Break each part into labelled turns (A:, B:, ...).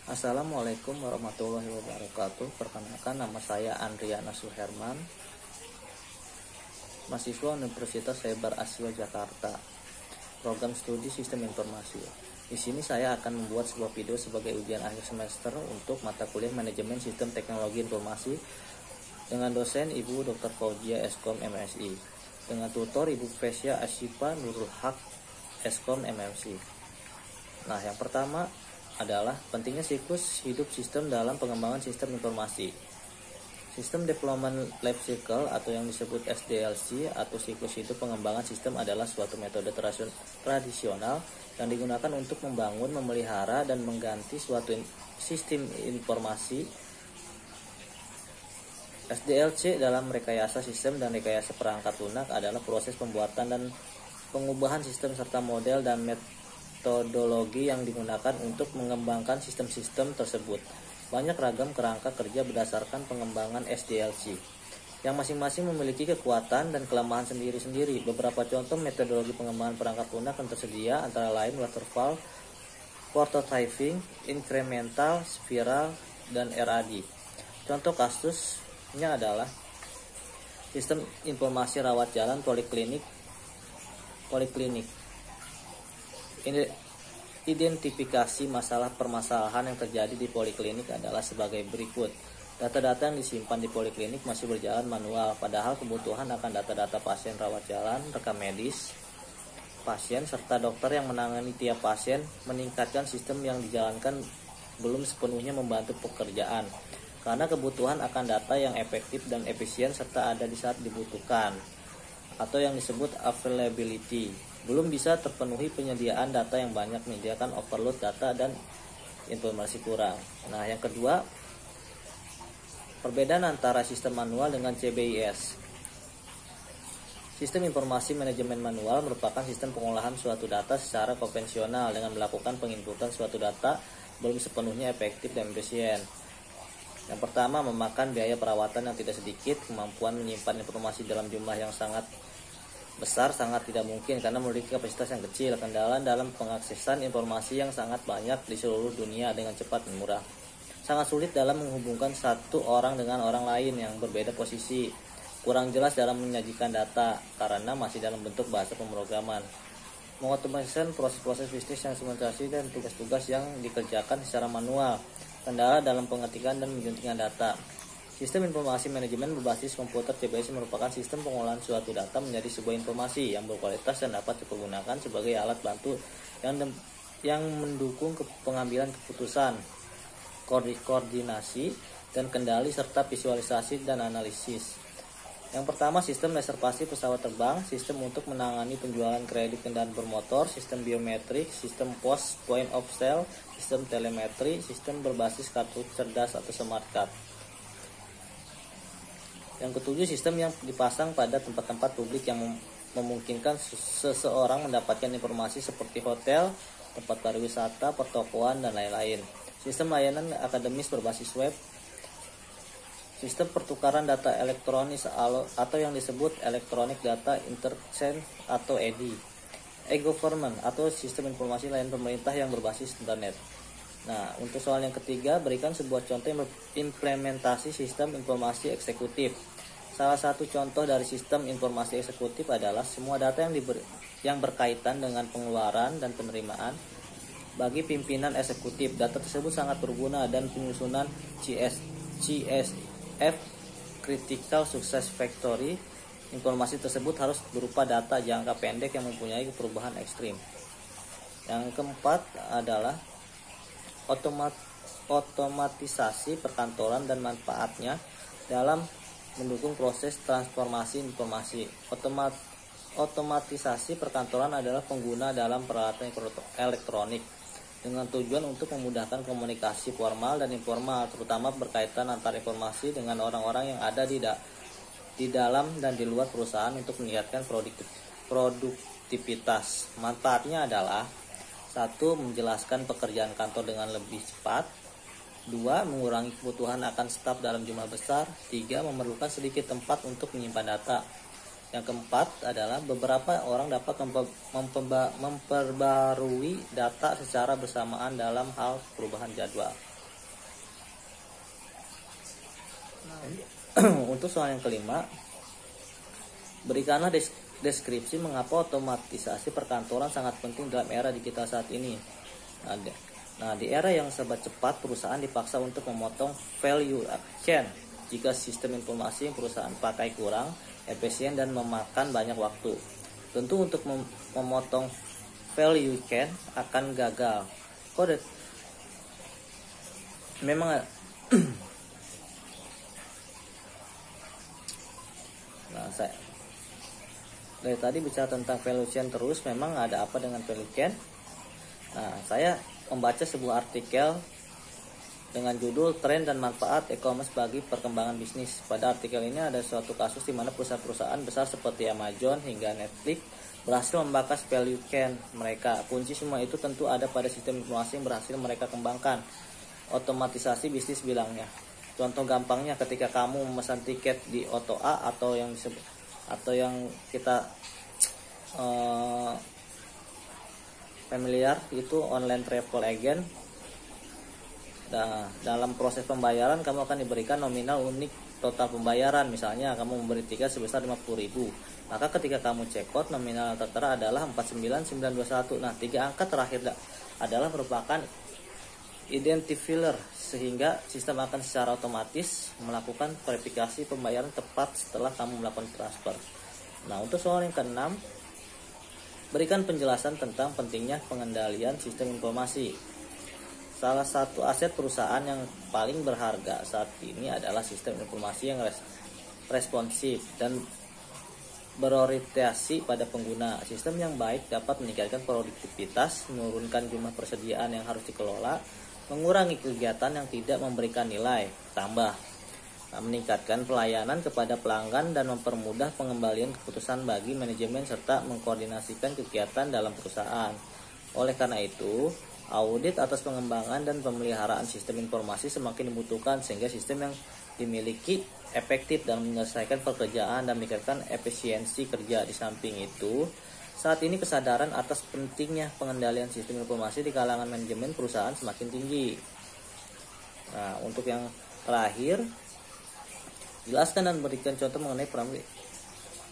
A: Assalamualaikum warahmatullahi wabarakatuh. Perkenalkan, nama saya Andriana Suherman, mahasiswa Universitas Hebar Asia Jakarta, program studi Sistem Informasi. Di sini saya akan membuat sebuah video sebagai ujian akhir semester untuk mata kuliah Manajemen Sistem Teknologi Informasi dengan dosen Ibu Dr. Fauzia Eskom MSI, dengan tutor Ibu Fesya Asyifa Nurul Haq Eskom MMC. Nah, yang pertama adalah pentingnya siklus hidup sistem dalam pengembangan sistem informasi. Sistem Development Life Cycle atau yang disebut SDLC atau siklus hidup pengembangan sistem adalah suatu metode tradisional yang digunakan untuk membangun, memelihara, dan mengganti suatu sistem informasi. SDLC dalam rekayasa sistem dan rekayasa perangkat lunak adalah proses pembuatan dan pengubahan sistem serta model dan metodologi yang digunakan untuk mengembangkan sistem-sistem tersebut. Banyak ragam kerangka kerja berdasarkan pengembangan SDLC, yang masing-masing memiliki kekuatan dan kelemahan sendiri-sendiri. Beberapa contoh metodologi pengembangan perangkat lunak yang tersedia antara lain waterfall, prototyping, incremental, spiral, dan RAD. Contoh kasusnya adalah sistem informasi rawat jalan poliklinik. Identifikasi permasalahan yang terjadi di poliklinik adalah sebagai berikut. Data-data yang disimpan di poliklinik masih berjalan manual, padahal kebutuhan akan data-data pasien rawat jalan, rekam medis pasien, serta dokter yang menangani tiap pasien. Meningkatkan sistem yang dijalankan belum sepenuhnya membantu pekerjaan, karena kebutuhan akan data yang efektif dan efisien serta ada di saat dibutuhkan, atau yang disebut availability. Belum bisa terpenuhi penyediaan data yang banyak, menyediakan overload data dan informasi kurang. Nah, yang kedua, perbedaan antara sistem manual dengan CBIS. Sistem informasi manajemen manual merupakan sistem pengolahan suatu data secara konvensional dengan melakukan penginputan suatu data belum sepenuhnya efektif dan efisien. Yang pertama, memakan biaya perawatan yang tidak sedikit, kemampuan menyimpan informasi dalam jumlah yang sangat besar sangat tidak mungkin karena memiliki kapasitas yang kecil. Kendala dalam pengaksesan informasi yang sangat banyak di seluruh dunia dengan cepat dan murah. Sangat sulit dalam menghubungkan satu orang dengan orang lain yang berbeda posisi. Kurang jelas dalam menyajikan data karena masih dalam bentuk bahasa pemrograman. Mengotomatisasi proses-proses bisnis yang simulasi dan tugas-tugas yang dikerjakan secara manual. Kendala dalam pengetikan dan menjuntingkan data. Sistem informasi manajemen berbasis komputer CBIS merupakan sistem pengolahan suatu data menjadi sebuah informasi yang berkualitas dan dapat dipergunakan sebagai alat bantu yang mendukung pengambilan keputusan, koordinasi, dan kendali serta visualisasi dan analisis. Yang pertama, sistem reservasi pesawat terbang, sistem untuk menangani penjualan kredit kendaraan bermotor, sistem biometrik, sistem pos point of sale, sistem telemetri, sistem berbasis kartu cerdas atau smart card. Yang ketujuh, sistem yang dipasang pada tempat-tempat publik yang memungkinkan seseorang mendapatkan informasi seperti hotel, tempat pariwisata, pertokoan, dan lain-lain. Sistem layanan akademis berbasis web, sistem pertukaran data elektronis atau yang disebut Electronic Data Interchange atau EDI, e-government atau sistem informasi layanan pemerintah yang berbasis internet. Nah, untuk soal yang ketiga, berikan sebuah contoh implementasi sistem informasi eksekutif. Salah satu contoh dari sistem informasi eksekutif adalah semua data yang berkaitan dengan pengeluaran dan penerimaan bagi pimpinan eksekutif. Data tersebut sangat berguna dan penyusunan CSF Critical Success Factory. Informasi tersebut harus berupa data jangka pendek yang mempunyai perubahan ekstrim. Yang keempat adalah otomatisasi perkantoran dan manfaatnya dalam mendukung proses transformasi informasi. Otomatisasi perkantoran adalah pengguna dalam peralatan elektronik dengan tujuan untuk memudahkan komunikasi formal dan informal, terutama berkaitan antara informasi dengan orang-orang yang ada di dalam dan di luar perusahaan untuk meningkatkan produktivitas. Manfaatnya adalah: 1. Menjelaskan pekerjaan kantor dengan lebih cepat. 2. Mengurangi kebutuhan akan staf dalam jumlah besar. 3. Memerlukan sedikit tempat untuk menyimpan data. Yang keempat adalah beberapa orang dapat memperbarui data secara bersamaan dalam hal perubahan jadwal. Untuk soal yang kelima, berikanlah deskripsi mengapa otomatisasi perkantoran sangat penting dalam era digital saat ini. Nah, di era yang serba cepat, perusahaan dipaksa untuk memotong value chain jika sistem informasi yang perusahaan pakai kurang efisien dan memakan banyak waktu. Tentu untuk memotong value chain akan gagal. Memang nah, saya dari tadi bicara tentang value chain terus, memang ada apa dengan value chain? Nah, saya membaca sebuah artikel dengan judul Tren dan Manfaat E-commerce bagi Perkembangan Bisnis. Pada artikel ini ada suatu kasus di mana perusahaan-perusahaan besar seperti Amazon hingga Netflix berhasil membakas value chain mereka. Kunci semua itu tentu ada pada sistem informasi yang berhasil mereka kembangkan. Otomatisasi bisnis bilangnya. Contoh gampangnya, ketika kamu memesan tiket di Auto A atau yang kita familiar itu online travel agent. Nah, dalam proses pembayaran kamu akan diberikan nominal unik total pembayaran. Misalnya kamu memberi tiket sebesar 50.000. Maka ketika kamu check out, nominal tertera adalah 49921. Nah, 3 angka terakhir adalah merupakan identifier, sehingga sistem akan secara otomatis melakukan verifikasi pembayaran tepat setelah kamu melakukan transfer. Nah, untuk soal yang ke-6, berikan penjelasan tentang pentingnya pengendalian sistem informasi. Salah satu aset perusahaan yang paling berharga saat ini adalah sistem informasi yang responsif dan berorientasi pada pengguna. Sistem yang baik dapat meningkatkan produktivitas, menurunkan jumlah persediaan yang harus dikelola, mengurangi kegiatan yang tidak memberikan nilai tambah, meningkatkan pelayanan kepada pelanggan, dan mempermudah pengembalian keputusan bagi manajemen serta mengkoordinasikan kegiatan dalam perusahaan. Oleh karena itu, audit atas pengembangan dan pemeliharaan sistem informasi semakin dibutuhkan sehingga sistem yang dimiliki efektif dalam menyelesaikan pekerjaan dan meningkatkan efisiensi kerja. Di samping itu, saat ini kesadaran atas pentingnya pengendalian sistem informasi di kalangan manajemen perusahaan semakin tinggi. Nah, untuk yang terakhir, jelaskan dan berikan contoh mengenai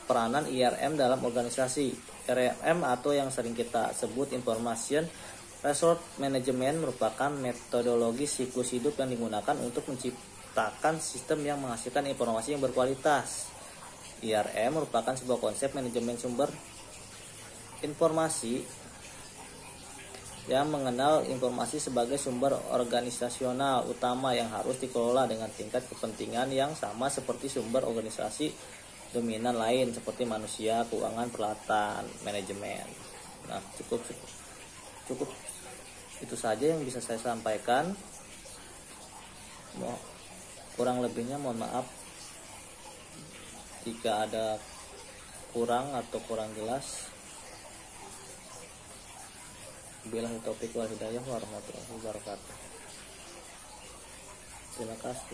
A: peranan IRM dalam organisasi. IRM atau yang sering kita sebut Information Resource Management merupakan metodologi siklus hidup yang digunakan untuk menciptakan sistem yang menghasilkan informasi yang berkualitas. IRM merupakan sebuah konsep manajemen sumber informasi yang mengenal informasi sebagai sumber organisasional utama yang harus dikelola dengan tingkat kepentingan yang sama seperti sumber organisasi dominan lain seperti manusia, keuangan, peralatan, manajemen. Nah, cukup itu saja yang bisa saya sampaikan. Kurang lebihnya mohon maaf jika ada kurang atau kurang jelas. Billahi taufiq wal hidayah warahmatullahi wabarakatuh. Terima kasih.